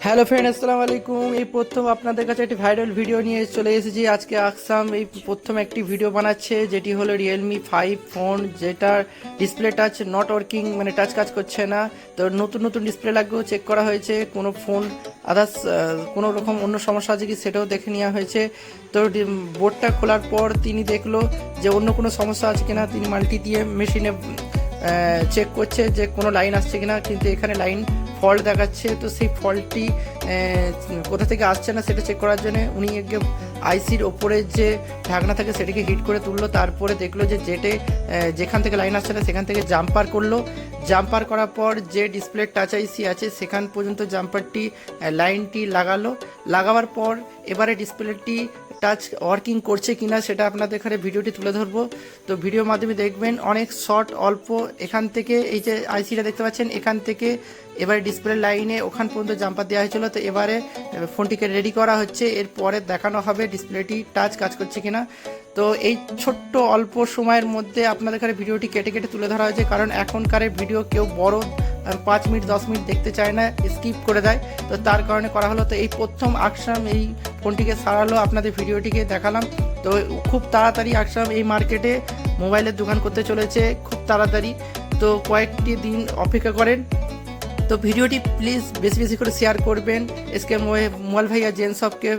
Hello friend, আসসালামু আলাইকুম। এই প্রথম আপনাদের কাছে একটি ভাইরাল ভিডিও নিয়ে চলে এসেছি। আজকে আকসাম এই প্রথম একটি ভিডিও বানাচ্ছে, যেটি হলো রিয়েলমি 5 ফোন, যেটার ডিসপ্লে টাচ নট ওয়ার্কিং, মানে টাচ কাজ করছে না। তো নতুন নতুন ডিসপ্লে লাগবেও চেক করা হয়েছে, কোনো ফোন আদার্স কোনো রকম অন্য সমস্যা আছে কি সেটাও দেখে নেওয়া হয়েছে। তো বোর্ডটা খোলার পর তিনি দেখলো যে অন্য কোনো সমস্যা আছে কিনা। তিনি মাল্টি দিয়ে মেশিনে চেক করছে যে কোনো লাইন আসছে কিনা, কিন্তু এখানে লাইন ফল্ট দেখাচ্ছে। তো সেই ফল্টটি কোথা থেকে আসছে না সেটা চেক করার জন্য উনি আইসির ওপরে যে ঢাকনা থাকে সেটিকে হিট করে তুললো। তারপরে দেখলো যে যেখান থেকে লাইন আসছে না সেখান থেকে জাম্পার করলো। জাম্পার করার পর যে ডিসপ্লে টাচ আইসি আছে সেখান পর্যন্ত জাম্পারটি লাইনটি লাগাবার পর এবারে ডিসপ্লেটি টাচ ওয়ার্কিং করছে কিনা সেটা আপনাদের এখানে ভিডিওটি তুলে ধরবো। তো ভিডিওর মাধ্যমে দেখবেন অনেক শর্ট অল্প। এখান থেকে এই যে আইসিটা দেখতে পাচ্ছেন, এখান থেকে এবারে ডিসপ্লে লাইনে ওখান পর্যন্ত জাম্পার দেওয়া হয়েছিল। তো এবারে ফোনটিকে রেডি করা হচ্ছে, এরপরে দেখানো হবে ডিসপ্লেটি টাচ কাজ করছে কিনা। তো এই ছোট্ট অল্প সময়ের মধ্যে আপনাদের এখানে ভিডিওটি কেটে কেটে তুলে ধরা হয়েছে, কারণ এখনকার ভিডিও কেউ বড় 5 মিনিট 10 মিনিট দেখতে চায় না, স্কিপ করে দেয়। তো তার কারণে করা হলো। তো এই প্রথম আকসাম এই ফোনটিকে সারালো, আপনাদের ভিডিওটিকে দেখালাম। তো খুব তাড়াতাড়ি আকসাম এই মার্কেটে মোবাইলের দোকান করতে চলেছে, খুব তাড়াতাড়ি। তো কয়েকটি দিন অপেক্ষা করেন। তো ভিডিওটি প্লিজ বেশি বেশি করে শেয়ার করবেন। এসকে মোবাইল ভাইয়া জেন শপকে।